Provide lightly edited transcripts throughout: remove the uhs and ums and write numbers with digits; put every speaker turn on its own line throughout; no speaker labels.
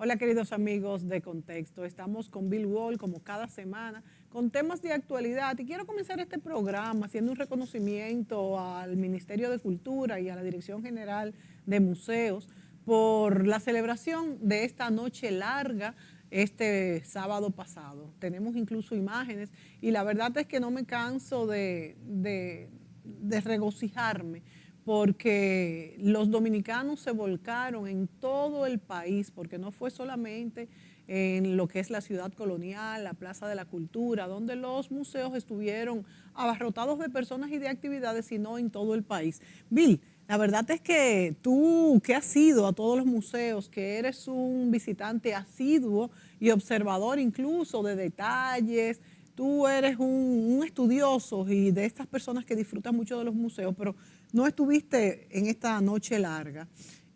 Hola queridos amigos de Contexto, estamos con Bill Wall como cada semana con temas de actualidad y quiero comenzar este programa haciendo un reconocimiento al Ministerio de Cultura y a la Dirección General de Museos por la celebración de esta noche larga este sábado pasado. Tenemos incluso imágenes y la verdad es que no me canso de regocijarme porque los dominicanos se volcaron en todo el país, porque no fue solamente en lo que es la ciudad colonial, la Plaza de la Cultura, donde los museos estuvieron abarrotados de personas y de actividades, sino en todo el país. Bill, la verdad es que tú que has ido a todos los museos, que eres un visitante asiduo y observador incluso de detalles, tú eres un estudioso y de estas personas que disfrutan mucho de los museos, pero no estuviste en esta noche larga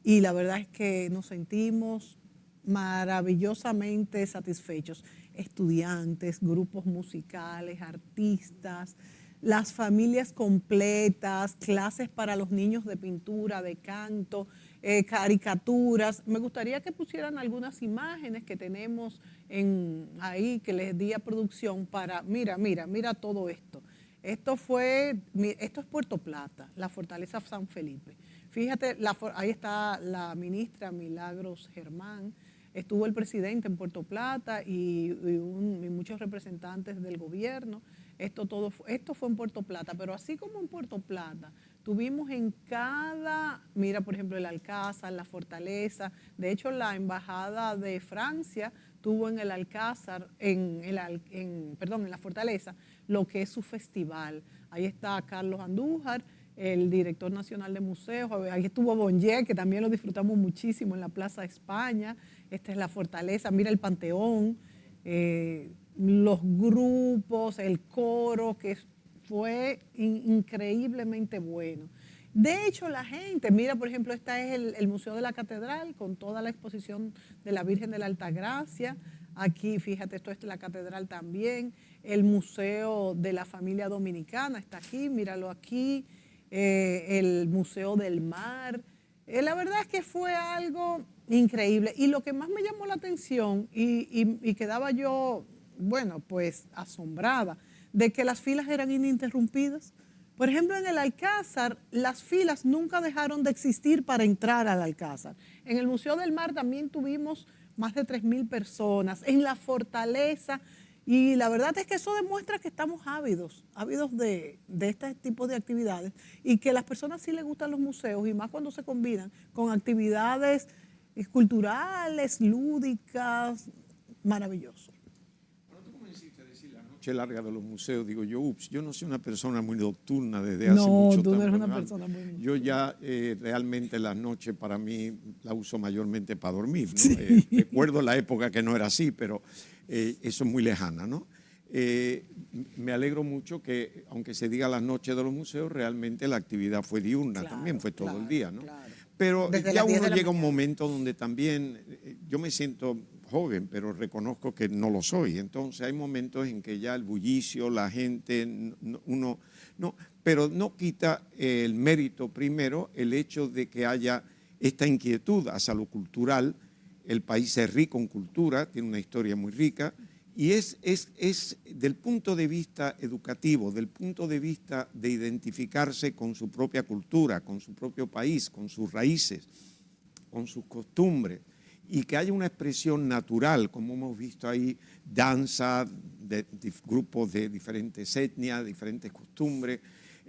y la verdad es que nos sentimos maravillosamente satisfechos. Estudiantes, grupos musicales, artistas, las familias completas, clases para los niños de pintura, de canto, caricaturas. Me gustaría que pusieran algunas imágenes que tenemos ahí, que les di a producción para, mira todo esto. Esto es Puerto Plata, la Fortaleza San Felipe. Fíjate, ahí está la ministra Milagros Germán, estuvo el presidente en Puerto Plata y muchos representantes del gobierno. Esto fue en Puerto Plata, pero así como en Puerto Plata, tuvimos en mira por ejemplo el Alcázar, la Fortaleza, de hecho la Embajada de Francia tuvo en el Alcázar, en la Fortaleza, lo que es su festival. Ahí está Carlos Andújar, el director nacional de museos, ahí estuvo Bonnier, que también lo disfrutamos muchísimo en la Plaza España. Esta es la Fortaleza, mira el Panteón, los grupos, el coro, que fue increíblemente bueno. De hecho, la gente, mira, por ejemplo, este es el Museo de la Catedral con toda la exposición de la Virgen de la Altagracia. Aquí, fíjate, esto es la Catedral también. El Museo de la Familia Dominicana está aquí, míralo aquí. El Museo del Mar. La verdad es que fue algo increíble. Y lo que más me llamó la atención, y quedaba yo, bueno, pues asombrada, de que las filas eran ininterrumpidas. Por ejemplo, en el Alcázar, las filas nunca dejaron de existir para entrar al Alcázar. En el Museo del Mar también tuvimos más de 3.000 personas. En la Fortaleza, y la verdad es que eso demuestra que estamos ávidos de este tipo de actividades y que a las personas sí les gustan los museos y más cuando se combinan con actividades culturales, lúdicas, maravilloso.
Bueno, tú comenzaste a decir la noche larga de los museos, digo yo no soy una persona muy nocturna desde hace
No,
mucho
tú no eres
tiempo.
una persona muy nocturna.
Yo ya realmente las noches para mí la uso mayormente para dormir, ¿no?
Sí.
Recuerdo la época que no era así, pero eso es muy lejana, ¿no? Me alegro mucho que, aunque se diga las noches de los museos, realmente la actividad fue diurna,
Claro,
también fue todo el
claro,
día, ¿no?
claro.
Pero
Desde
ya
las 10
uno
de la
llega a un
mañana.
momento donde también yo me siento joven, pero reconozco que no lo soy. Entonces hay momentos en que ya el bullicio, la gente, pero no quita el mérito, primero, el hecho de que haya esta inquietud hacia lo cultural. El país es rico en cultura, tiene una historia muy rica, y es del punto de vista educativo, del punto de vista de identificarse con su propia cultura, con su propio país, con sus raíces, con sus costumbres, y que haya una expresión natural, como hemos visto ahí, danza de grupos de diferentes etnias, diferentes costumbres.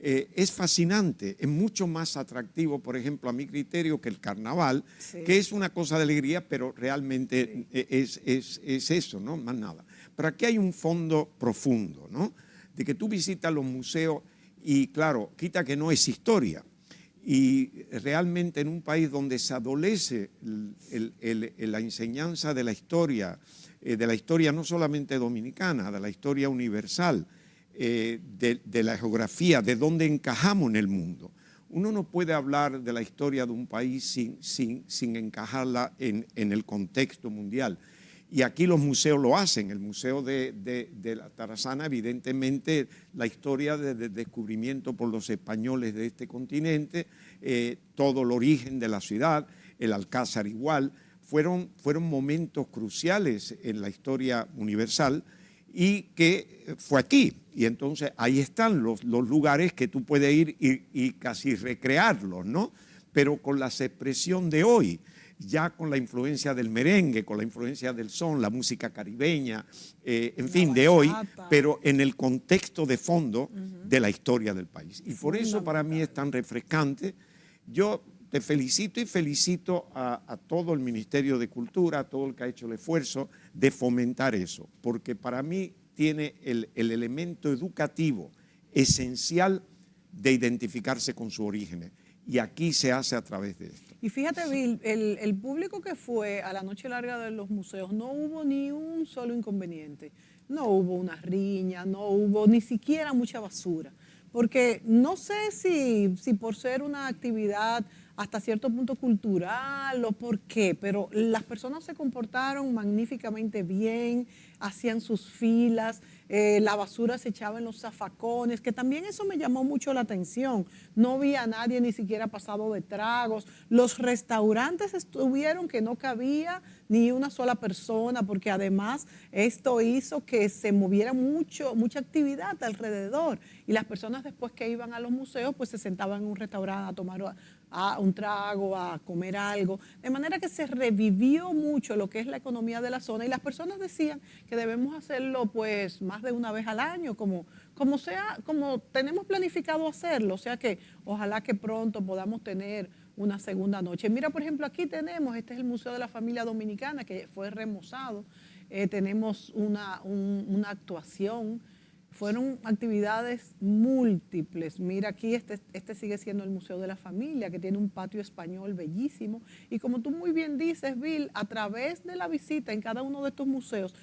Es fascinante, es mucho más atractivo, por ejemplo, a mi criterio, que el carnaval, sí, que es una cosa de alegría, pero realmente sí, es eso, ¿no? Más nada. Pero aquí hay un fondo profundo, ¿no? De que tú visitas los museos y, claro, quita que no es historia. Y realmente en un país donde se adolece la enseñanza de la historia no solamente dominicana, de la historia universal, de la geografía, de dónde encajamos en el mundo. Uno no puede hablar de la historia de un país sin encajarla en el contexto mundial. Y aquí los museos lo hacen. El Museo de la Tarazana, evidentemente, la historia del descubrimiento por los españoles de este continente, todo el origen de la ciudad, el Alcázar igual, fueron momentos cruciales en la historia universal y que fue aquí. Y entonces ahí están los lugares que tú puedes ir y casi recrearlos, ¿no? Pero con la expresión de hoy, ya con la influencia del merengue, con la influencia del son, la música caribeña, en fin, de hoy, pero en el contexto de fondo de la historia del país. Y por eso para mí es tan refrescante. Yo te felicito y felicito a todo el Ministerio de Cultura, a todo el que ha hecho el esfuerzo de fomentar eso, porque para mí tiene el elemento educativo esencial de identificarse con sus orígenes. Y aquí se hace a través de esto.
Y fíjate, Bill, el público que fue a la noche larga de los museos, no hubo ni un solo inconveniente. No hubo una riña, no hubo ni siquiera mucha basura. Porque no sé si por ser una actividad hasta cierto punto cultural o por qué, pero las personas se comportaron magníficamente bien, hacían sus filas, la basura se echaba en los zafacones, que también eso me llamó mucho la atención. No vi a nadie ni siquiera pasado de tragos. Los restaurantes estuvieron que no cabía ni una sola persona, porque además esto hizo que se moviera mucha actividad alrededor. Y las personas después que iban a los museos, pues se sentaban en un restaurante a tomar un trago, a comer algo. De manera que se revivió mucho lo que es la economía de la zona y las personas decían que debemos hacerlo pues más de una vez al año, como tenemos planificado hacerlo. O sea que ojalá que pronto podamos tener una segunda noche. Mira, por ejemplo, aquí tenemos, este es el Museo de la Familia Dominicana que fue remozado. Tenemos una actuación. Fueron actividades múltiples. Mira, aquí este sigue siendo el Museo de la Familia, que tiene un patio español bellísimo. Y como tú muy bien dices, Bill, a través de la visita en cada uno de estos museos,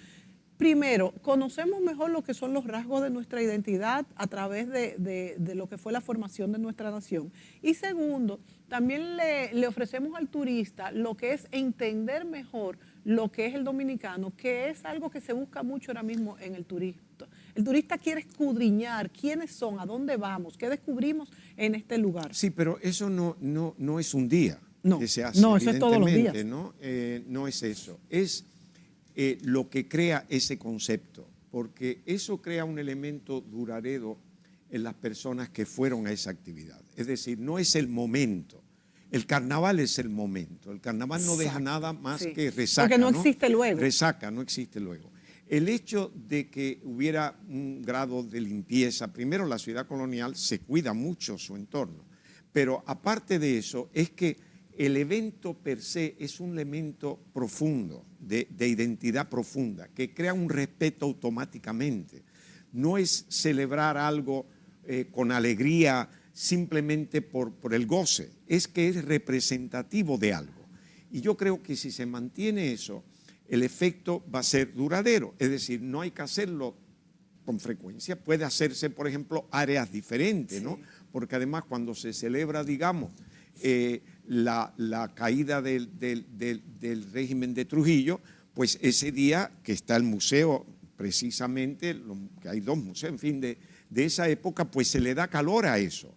primero, conocemos mejor lo que son los rasgos de nuestra identidad a través de lo que fue la formación de nuestra nación. Y segundo, también le ofrecemos al turista lo que es entender mejor lo que es el dominicano, que es algo que se busca mucho ahora mismo en el turismo. El turista quiere escudriñar quiénes son, a dónde vamos, qué descubrimos en este lugar.
Sí, pero eso no es un día que se hace.
No, eso es todos los días.
¿No? No es eso. Es lo que crea ese concepto, porque eso crea un elemento duradero en las personas que fueron a esa actividad. Es decir, no es el momento. El carnaval es el momento. El carnaval no deja nada más que resaca.
Porque no existe luego.
Resaca, no existe luego. El hecho de que hubiera un grado de limpieza, primero la ciudad colonial se cuida mucho su entorno, pero aparte de eso es que el evento per se es un elemento profundo, de identidad profunda, que crea un respeto automáticamente. No es celebrar algo con alegría simplemente por el goce, es que es representativo de algo. Y yo creo que si se mantiene eso, el efecto va a ser duradero. Es decir, no hay que hacerlo con frecuencia. Puede hacerse, por ejemplo, áreas diferentes, ¿no? Porque además cuando se celebra, digamos, la caída del régimen de Trujillo, pues ese día que está el museo, precisamente, que hay dos museos, en fin, de esa época, pues se le da calor a eso.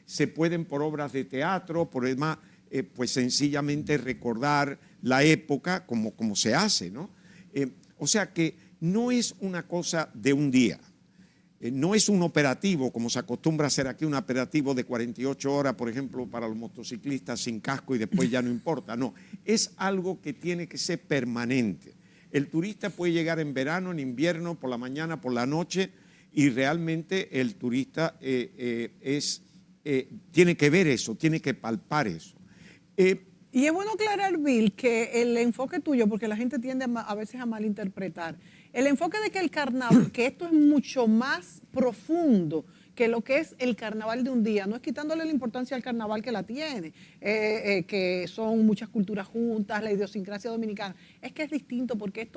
Se pueden por obras de teatro, por demás, pues sencillamente recordar la época como se hace, ¿no? O sea que no es una cosa de un día, no es un operativo como se acostumbra a hacer aquí, un operativo de 48 horas, por ejemplo, para los motociclistas sin casco y después ya no importa, no, es algo que tiene que ser permanente. El turista puede llegar en verano, en invierno, por la mañana, por la noche, y realmente el turista tiene que ver eso, tiene que palpar eso.
Y es bueno aclarar, Bill, que el enfoque tuyo, porque la gente tiende a veces a malinterpretar, el enfoque de que el carnaval, que esto es mucho más profundo que lo que es el carnaval de un día, no es quitándole la importancia al carnaval que la tiene, que son muchas culturas juntas, la idiosincrasia dominicana, es que es distinto porque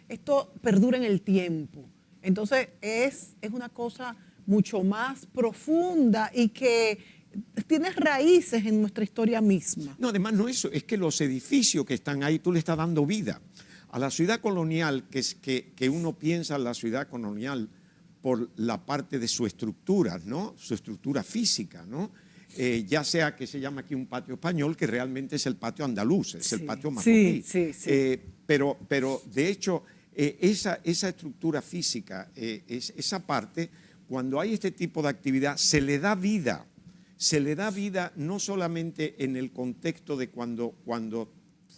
esto perdura en el tiempo. Entonces es una cosa mucho más profunda y que tiene raíces en nuestra historia misma.
No, además no eso, es que los edificios que están ahí, tú le estás dando vida. A la ciudad colonial, que uno piensa en la ciudad colonial por la parte de su estructura, ¿no? Su estructura física, ¿no? ya sea que se llama aquí un patio español, que realmente es el patio andaluz, es el
Sí,
patio marroquí.
sí.
Pero de hecho, esa estructura física, esa parte, cuando hay este tipo de actividad, se le da vida. Se le da vida no solamente en el contexto de cuando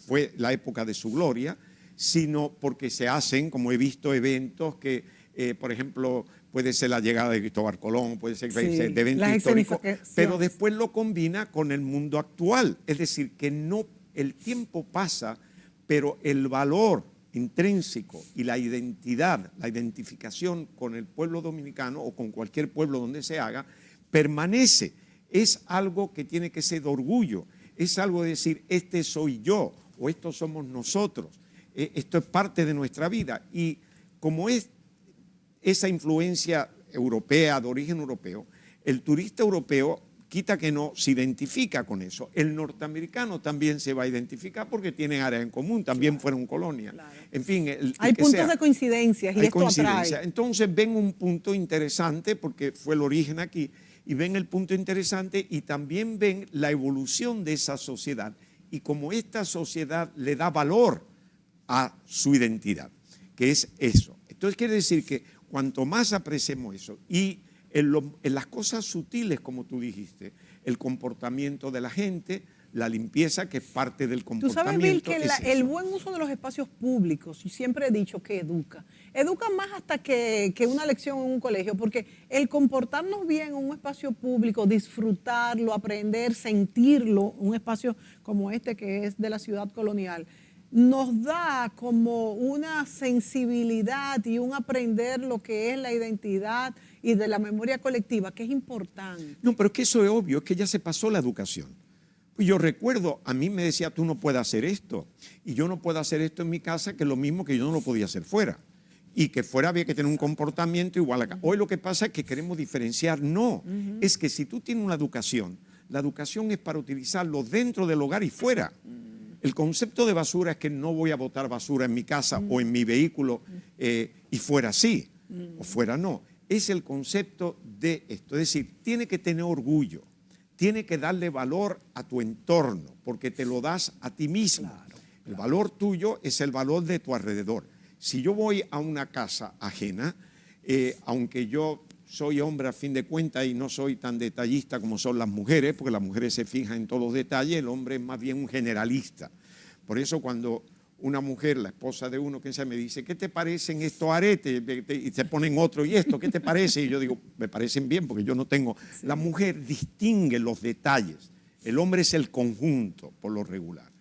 fue la época de su gloria, sino porque se hacen, como he visto, eventos que, por ejemplo, puede ser la llegada de Cristóbal Colón, puede ser de eventos históricos, pero después lo combina con el mundo actual. Es decir, que no, el tiempo pasa, pero el valor intrínseco y la identidad, la identificación con el pueblo dominicano o con cualquier pueblo donde se haga, permanece. Es algo que tiene que ser de orgullo, es algo de decir, este soy yo o estos somos nosotros, esto es parte de nuestra vida. Y como es esa influencia europea, de origen europeo, el turista europeo, quita que no, se identifica con eso. El norteamericano también se va a identificar porque tienen áreas en común, también fueron colonia. En fin,
hay puntos de coincidencias y
hay
esto atrae.
Entonces ven un punto interesante porque fue el origen aquí, y ven el punto interesante y también ven la evolución de esa sociedad y cómo esta sociedad le da valor a su identidad, que es eso. Entonces quiere decir que cuanto más apreciemos eso y en las cosas sutiles, como tú dijiste, el comportamiento de la gente, la limpieza, que es parte del comportamiento.
Tú sabes, Bill, que el buen uso de los espacios públicos, y siempre he dicho que educa más hasta que una lección en un colegio, porque el comportarnos bien en un espacio público, disfrutarlo, aprender, sentirlo, un espacio como este que es de la ciudad colonial, nos da como una sensibilidad y un aprender lo que es la identidad y de la memoria colectiva, que es importante.
No, pero es que eso es obvio, es que ya se pasó la educación. Pues yo recuerdo, a mí me decía, tú no puedes hacer esto, y yo no puedo hacer esto en mi casa, que es lo mismo que yo no lo podía hacer fuera. Y que fuera había que tener un comportamiento igual acá. Hoy lo que pasa es que queremos diferenciar. No, es que si tú tienes una educación, la educación es para utilizarlo dentro del hogar y fuera. El concepto de basura es que no voy a botar basura en mi casa o en mi vehículo y fuera sí, o fuera no. Es el concepto de esto. Es decir, tiene que tener orgullo, tiene que darle valor a tu entorno, porque te lo das a ti mismo. Claro. El valor tuyo es el valor de tu alrededor. Si yo voy a una casa ajena, aunque yo soy hombre a fin de cuentas y no soy tan detallista como son las mujeres, porque las mujeres se fijan en todos los detalles, el hombre es más bien un generalista. Por eso cuando una mujer, la esposa de uno, que me dice, ¿qué te parecen estos aretes? Y se ponen otro, ¿y esto qué te parece? Y yo digo, me parecen bien porque yo no tengo. Sí. La mujer distingue los detalles, el hombre es el conjunto por lo regular.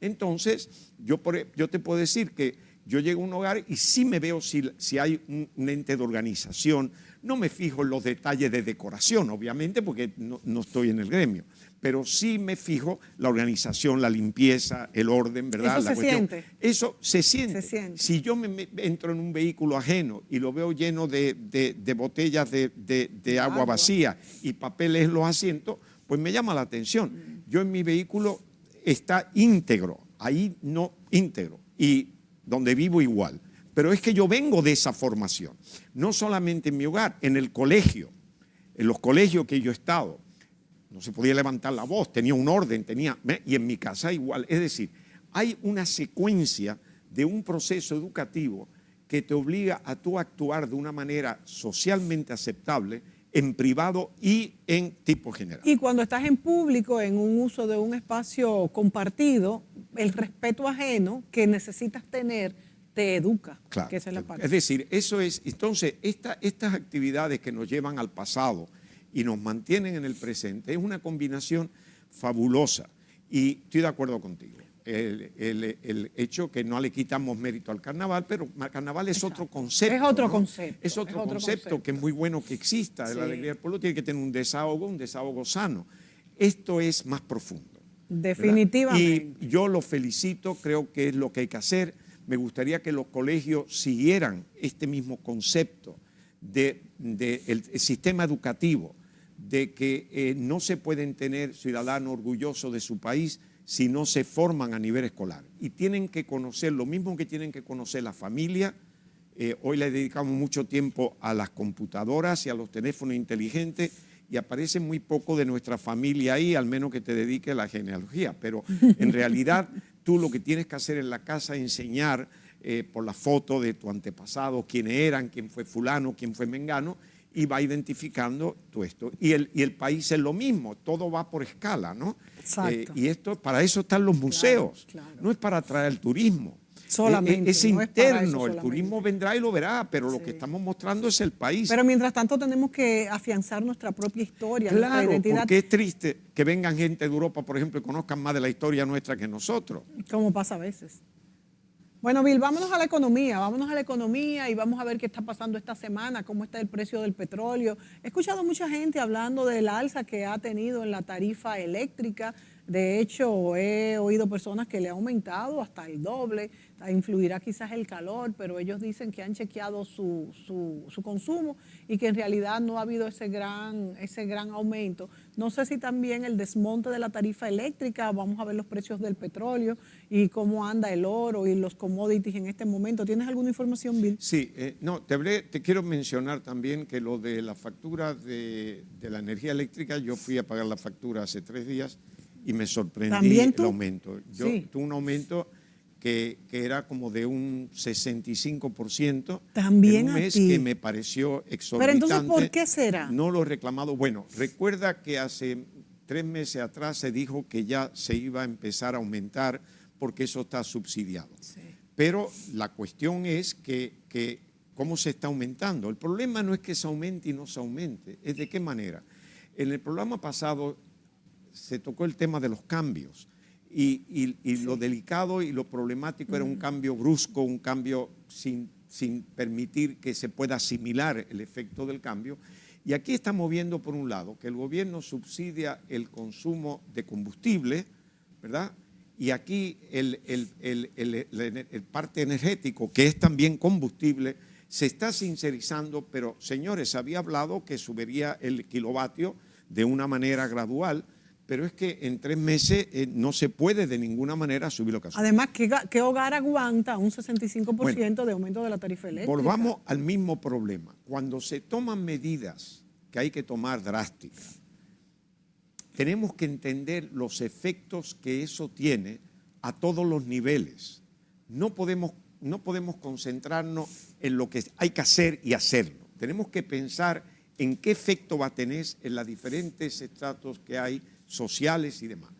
Entonces, yo te puedo decir que yo llego a un hogar y sí me veo si hay un ente de organización. No me fijo en los detalles de decoración, obviamente, porque no estoy en el gremio. Pero sí me fijo la organización, la limpieza, el orden, ¿verdad?
Eso se siente.
Eso se siente. Si yo me entro en un vehículo ajeno y lo veo lleno de botellas de agua vacía y papeles en los asientos, pues me llama la atención. Yo en mi vehículo está íntegro, ahí no íntegro. Y donde vivo igual. Pero es que yo vengo de esa formación, no solamente en mi hogar, en el colegio, en los colegios que yo he estado, no se podía levantar la voz, tenía un orden, y en mi casa igual. Es decir, hay una secuencia de un proceso educativo que te obliga a tú actuar de una manera socialmente aceptable en privado y en tipo general.
Y cuando estás en público, en un uso de un espacio compartido, el respeto ajeno que necesitas tener te educa,
claro,
que esa es la parte.
Es decir, eso es, entonces, estas actividades que nos llevan al pasado y nos mantienen en el presente es una combinación fabulosa y estoy de acuerdo contigo. El hecho que no le quitamos mérito al carnaval, pero el carnaval es otro concepto.
Es otro
¿no?
concepto.
Es otro concepto que es muy bueno que exista. Sí. La alegría del pueblo tiene que tener un desahogo sano. Esto es más profundo.
Definitivamente.
Y yo lo felicito, creo que es lo que hay que hacer. Me gustaría que los colegios siguieran este mismo concepto del sistema educativo, de que no se pueden tener ciudadanos orgullosos de su país si no se forman a nivel escolar. Y tienen que conocer, lo mismo que tienen que conocer la familia. Hoy le dedicamos mucho tiempo a las computadoras y a los teléfonos inteligentes y aparece muy poco de nuestra familia ahí, al menos que te dediques a la genealogía. Pero en realidad tú lo que tienes que hacer en la casa es enseñar por la foto de tu antepasado quiénes eran, quién fue fulano, quién fue mengano, y va identificando todo esto. Y el país es lo mismo, todo va por escala, ¿no?
Exacto.
Y esto, para eso están los museos,
claro.
no es para atraer el turismo.
Solamente.
Es
no es para eso
interno, el
solamente.
turismo vendrá y lo verá, pero lo que estamos mostrando es el país.
Pero mientras tanto tenemos que afianzar nuestra propia historia, nuestra
Claro,
identidad.
porque es triste que vengan gente de Europa, por ejemplo, y conozcan más de la historia nuestra que nosotros.
Como pasa a veces. Bueno, Bill, vámonos a la economía y vamos a ver qué está pasando esta semana, cómo está el precio del petróleo. He escuchado mucha gente hablando del alza que ha tenido en la tarifa eléctrica. De hecho, he oído personas que le ha aumentado hasta el doble. Influirá quizás el calor, pero ellos dicen que han chequeado su consumo y que en realidad no ha habido ese gran aumento. No sé si también el desmonte de la tarifa eléctrica, vamos a ver los precios del petróleo y cómo anda el oro y los commodities en este momento. ¿Tienes alguna información, Bill?
Sí, no, te quiero mencionar también que lo de la factura de la energía eléctrica, yo fui a pagar la factura hace 3 días y me sorprendí el aumento. Yo tuve un aumento que era como de un 65%
también
en un mes que me pareció exorbitante.
Pero entonces, ¿por qué será?
No lo he reclamado. Bueno, recuerda que hace 3 meses atrás se dijo que ya se iba a empezar a aumentar porque eso está subsidiado. Sí. Pero la cuestión es que cómo se está aumentando. El problema no es que se aumente y no se aumente, es de qué manera. En el programa pasado se tocó el tema de los cambios y lo delicado y lo problemático era un cambio brusco, un cambio sin permitir que se pueda asimilar el efecto del cambio. Y aquí estamos viendo, por un lado, que el gobierno subsidia el consumo de combustible, ¿verdad? Y aquí el parte energético, que es también combustible, se está sincerizando, pero señores, había hablado que subiría el kilovatio de una manera gradual, pero es que en 3 meses no se puede de ninguna manera subir lo que sube.
Además, ¿qué hogar aguanta un 65% de aumento de la tarifa eléctrica?
Volvamos al mismo problema. Cuando se toman medidas que hay que tomar drásticas, tenemos que entender los efectos que eso tiene a todos los niveles. No podemos concentrarnos en lo que hay que hacer y hacerlo. Tenemos que pensar en qué efecto va a tener en los diferentes estratos que hay, sociales y demás.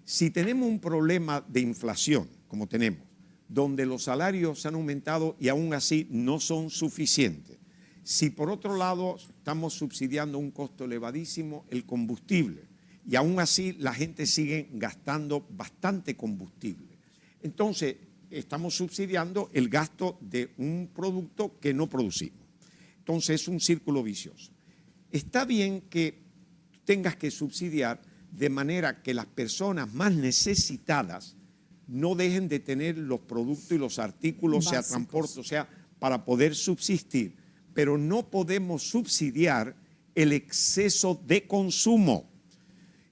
Si tenemos un problema de inflación, como tenemos, donde los salarios se han aumentado y aún así no son suficientes, si por otro lado estamos subsidiando un costo elevadísimo, el combustible, y aún así la gente sigue gastando bastante combustible, entonces estamos subsidiando el gasto de un producto que no producimos. Entonces es un círculo vicioso. Está bien que tengas que subsidiar de manera que las personas más necesitadas no dejen de tener los productos y los artículos, sea transporte, o sea, para poder subsistir. Pero no podemos subsidiar el exceso de consumo.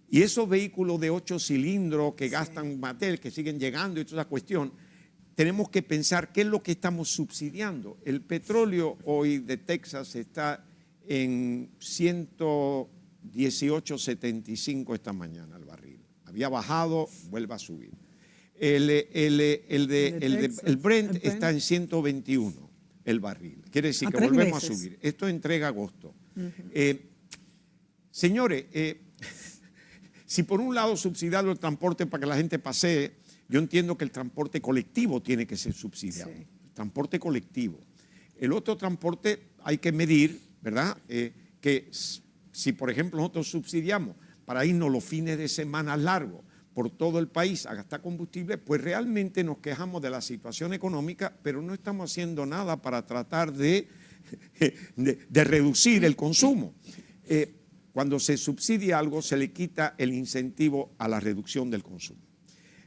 Y esos vehículos de 8 cilindros que gastan material, que siguen llegando y toda esa cuestión, tenemos que pensar qué es lo que estamos subsidiando. El petróleo hoy de Texas está en 118.75 esta mañana el barril. Había bajado, vuelve a subir. El Brent está en 121 el barril. Quiere decir que volvemos a subir. Esto entrega agosto. Señores, si por un lado subsidiar el transporte para que la gente pasee, yo entiendo que el transporte colectivo tiene que ser subsidiado. Sí. El transporte colectivo. El otro transporte hay que medir, ¿verdad? Que si, por ejemplo, nosotros subsidiamos para irnos los fines de semana largos por todo el país a gastar combustible, pues realmente nos quejamos de la situación económica, pero no estamos haciendo nada para tratar de reducir el consumo. Cuando se subsidia algo, se le quita el incentivo a la reducción del consumo.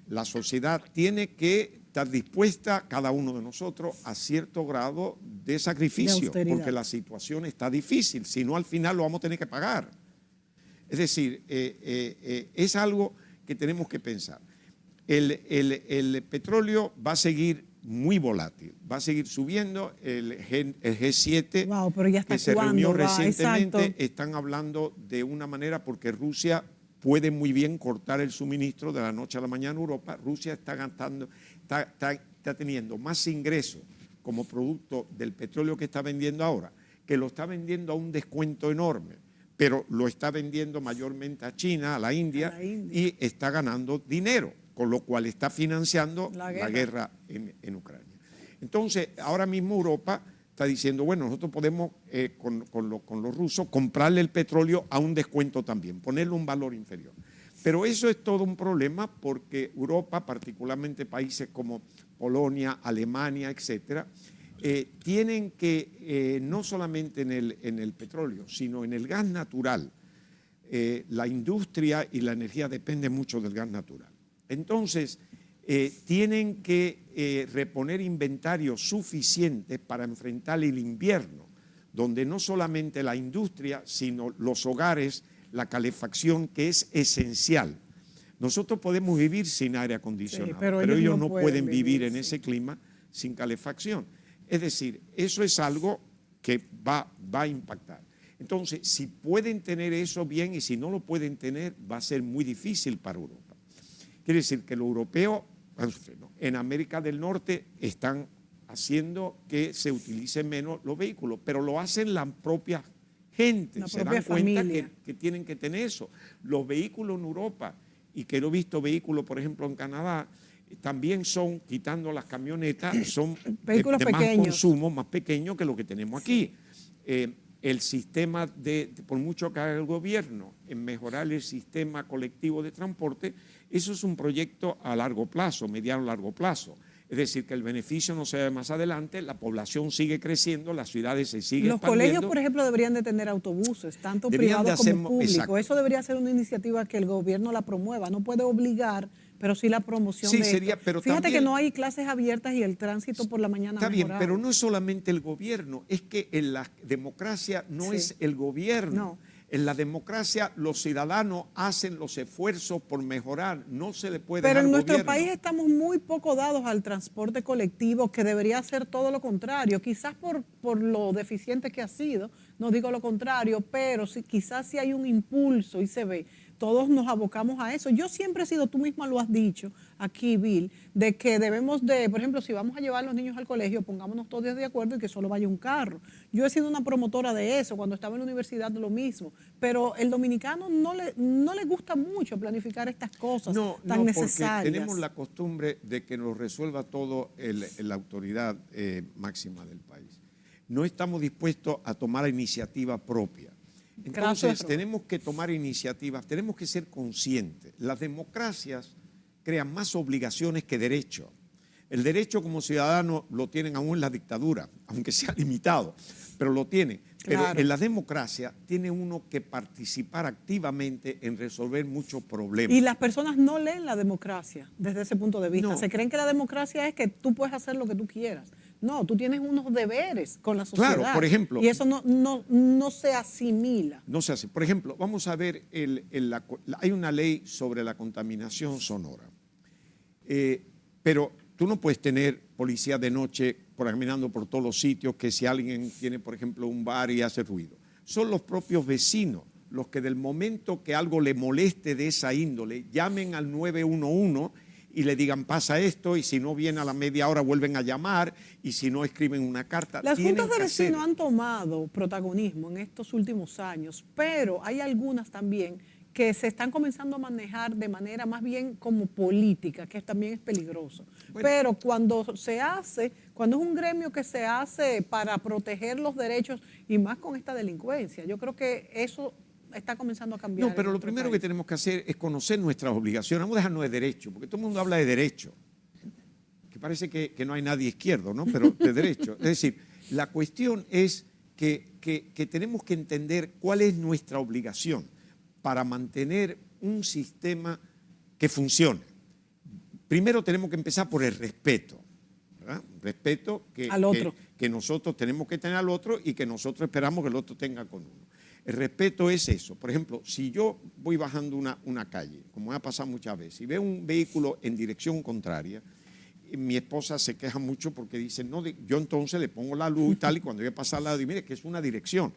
La sociedad tiene que estar dispuesta, cada uno de nosotros, a cierto grado de sacrificio, porque la situación está difícil, si no al final lo vamos a tener que pagar. Es decir, es algo que tenemos que pensar. El petróleo va a seguir muy volátil. Va a seguir subiendo el G7,
Wow, pero ya hasta
que se
cuándo
reunió
va,
recientemente.
exacto.
Están hablando de una manera porque Rusia puede muy bien cortar el suministro de la noche a la mañana a Europa. Rusia está gastando, está teniendo más ingresos como producto del petróleo que está vendiendo ahora, que lo está vendiendo a un descuento enorme, pero lo está vendiendo mayormente a China, a la India, y está ganando dinero, con lo cual está financiando la guerra en Ucrania. Entonces, ahora mismo Europa está diciendo, bueno, nosotros podemos con los rusos comprarle el petróleo a un descuento también, ponerle un valor inferior. Pero eso es todo un problema porque Europa, particularmente países como Polonia, Alemania, etcétera, tienen que, no solamente en el petróleo, sino en el gas natural, la industria y la energía dependen mucho del gas natural. Entonces, tienen que reponer inventarios suficientes para enfrentar el invierno, donde no solamente la industria, sino los hogares, la calefacción, que es esencial. Nosotros podemos vivir sin aire acondicionado, sí, pero ellos no pueden vivir en ese clima sin calefacción. Es decir, eso es algo que va a impactar. Entonces, si pueden tener eso bien y si no lo pueden tener, va a ser muy difícil para Europa. Quiere decir que los europeos en América del Norte están haciendo que se utilicen menos los vehículos, pero lo hacen las propias gente, se dan cuenta que tienen que tener eso. Los vehículos en Europa, y que yo he visto vehículos, por ejemplo, en Canadá, también son, quitando las camionetas, son vehículos de más consumo, más pequeños que lo que tenemos aquí. El sistema por mucho que haga el gobierno en mejorar el sistema colectivo de transporte, eso es un proyecto a largo plazo, mediano largo plazo. Es decir, que el beneficio no se ve más adelante, la población sigue creciendo, las ciudades se siguen expandiendo.
Los colegios, por ejemplo, deberían de tener autobuses, tanto privados como públicos. Exacto. Eso debería ser una iniciativa que el gobierno la promueva. No puede obligar, pero sí la promoción de
sería, pero
fíjate
también,
que no hay clases abiertas y el tránsito por la mañana
está
mejorado.
Bien, pero no es solamente el gobierno, es que en la democracia no es el gobierno. No. En la democracia los ciudadanos hacen los esfuerzos por mejorar, no se le puede dejar al gobierno.
Pero en nuestro país estamos muy poco dados al transporte colectivo, que debería ser todo lo contrario, quizás por lo deficiente que ha sido, no digo lo contrario, pero sí, quizás sí hay un impulso y se ve. Todos nos abocamos a eso. Yo siempre he sido, tú misma lo has dicho aquí, Bill, de que debemos de, por ejemplo, si vamos a llevar a los niños al colegio, pongámonos todos de acuerdo y que solo vaya un carro. Yo he sido una promotora de eso, cuando estaba en la universidad lo mismo, pero el dominicano no le gusta mucho planificar estas cosas tan necesarias.
Porque tenemos la costumbre de que nos resuelva todo la autoridad máxima del país. No estamos dispuestos a tomar iniciativa propia. Entonces, tenemos que tomar iniciativas, tenemos que ser conscientes. Las democracias crean más obligaciones que derechos. El derecho como ciudadano lo tienen aún en la dictadura, aunque sea limitado, pero lo tienen. Pero en la democracia tiene uno que participar activamente en resolver muchos problemas.
Y las personas no leen la democracia desde ese punto de vista. No. Se creen que la democracia es que tú puedes hacer lo que tú quieras. No, tú tienes unos deberes con la sociedad.
Claro, por ejemplo.
Y eso no se asimila.
No se hace. Por ejemplo, vamos a ver, hay una ley sobre la contaminación sonora. Pero tú no puedes tener policía de noche caminando por todos los sitios, que si alguien tiene, por ejemplo, un bar y hace ruido. Son los propios vecinos los que del momento que algo le moleste de esa índole, llamen al 911 y le digan pasa esto, y si no viene a la media hora vuelven a llamar, y si no escriben una carta.
Las juntas de vecinos han tomado protagonismo en estos últimos años, pero hay algunas también que se están comenzando a manejar de manera más bien como política, que también es peligroso. Bueno, pero cuando cuando es un gremio que se hace para proteger los derechos, y más con esta delincuencia, yo creo que eso está comenzando a cambiar.
No, pero lo primero que tenemos que hacer es conocer nuestras obligaciones. Vamos a dejarnos de derecho, porque todo el mundo habla de derecho, que parece que no hay nadie izquierdo, ¿no? Pero de derecho. Es decir, la cuestión es que tenemos que entender cuál es nuestra obligación para mantener un sistema que funcione. Primero tenemos que empezar por el respeto, ¿verdad? Respeto
al otro.
Que nosotros tenemos que tener al otro y que nosotros esperamos que el otro tenga con uno. El respeto es eso. Por ejemplo, si yo voy bajando una calle, como me ha pasado muchas veces, y veo un vehículo en dirección contraria, mi esposa se queja mucho porque dice, no, yo entonces le pongo la luz y tal, y cuando voy a pasar la luz, mire que es una dirección.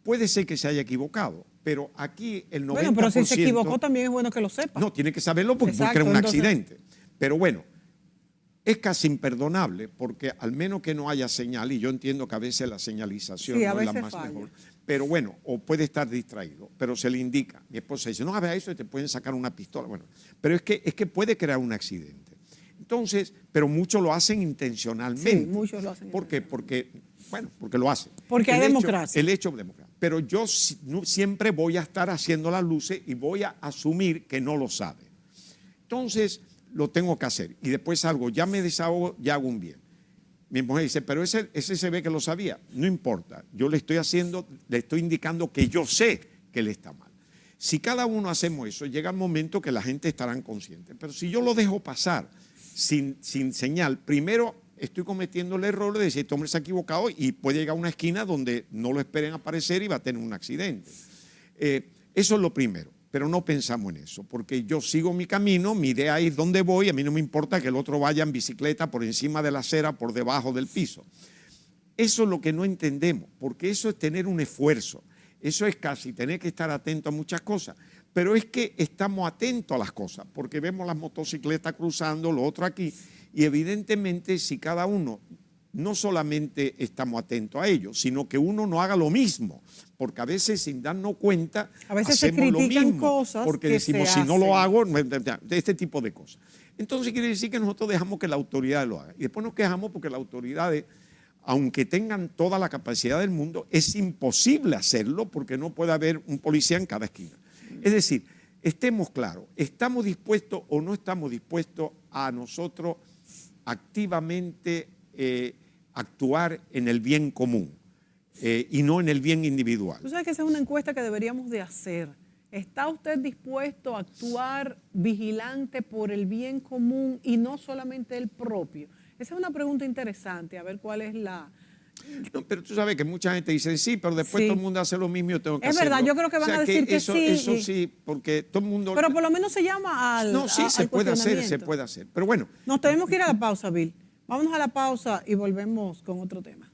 Puede ser que se haya equivocado, pero aquí el 90%...
Bueno, pero si se equivocó también es bueno que lo sepa.
No, tiene que saberlo porque puede crear un accidente. Pero bueno, es casi imperdonable porque al menos que no haya señal, y yo entiendo que a veces la señalización no es la más mejor, pero bueno, o puede estar distraído, pero se le indica. Mi esposa dice, no hagas eso y te pueden sacar una pistola. Bueno, pero es que puede crear un accidente. Entonces, pero muchos lo hacen intencionalmente.
Sí, muchos lo hacen.
¿Por qué? Porque lo hacen.
Porque hay democracia.
El hecho de democracia. Pero yo siempre voy a estar haciendo las luces y voy a asumir que no lo sabe. Entonces, lo tengo que hacer. Y después salgo, ya me desahogo, ya hago un bien. Mi mujer dice, pero ese se ve que lo sabía. No importa, yo le estoy indicando que yo sé que él está mal. Si cada uno hacemos eso, llega el momento que la gente estará consciente. Pero si yo lo dejo pasar sin señal, primero estoy cometiendo el error de decir, este hombre se ha equivocado y puede llegar a una esquina donde no lo esperen aparecer y va a tener un accidente. Eso es lo primero. Pero no pensamos en eso, porque yo sigo mi camino, mi idea es dónde voy, a mí no me importa que el otro vaya en bicicleta por encima de la acera, por debajo del piso. Eso es lo que no entendemos, porque eso es tener un esfuerzo, eso es casi tener que estar atento a muchas cosas, pero es que estamos atentos a las cosas, porque vemos las motocicletas cruzando, lo otro aquí, y evidentemente si cada uno no solamente estamos atentos a ello, sino que uno no haga lo mismo, porque a veces sin darnos cuenta
a veces
hacemos
se
lo
critican
mismo,
cosas
porque
que
decimos
se
si no lo hago,
hacen.
de este tipo de cosas. Entonces quiere decir que nosotros dejamos que la autoridad lo haga y después nos quejamos porque las autoridades, aunque tengan toda la capacidad del mundo, es imposible hacerlo porque no puede haber un policía en cada esquina. Es decir, estemos claros, ¿estamos dispuestos o no estamos dispuestos a nosotros activamente actuar en el bien común y no en el bien individual?
Tú sabes que esa es una encuesta que deberíamos de hacer. ¿Está usted dispuesto a actuar vigilante por el bien común y no solamente el propio? Esa es una pregunta interesante, a ver cuál es la...
No, pero tú sabes que mucha gente dice sí, pero después todo el mundo hace lo mismo y yo tengo que hacerlo.
Es verdad, yo creo que van a decir que
eso,
sí.
Eso sí, porque todo el mundo...
Pero por lo menos se llama al
No, sí, se puede hacer, pero bueno.
Nos tenemos que ir a la pausa, Bill. Vámonos a la pausa y volvemos con otro tema.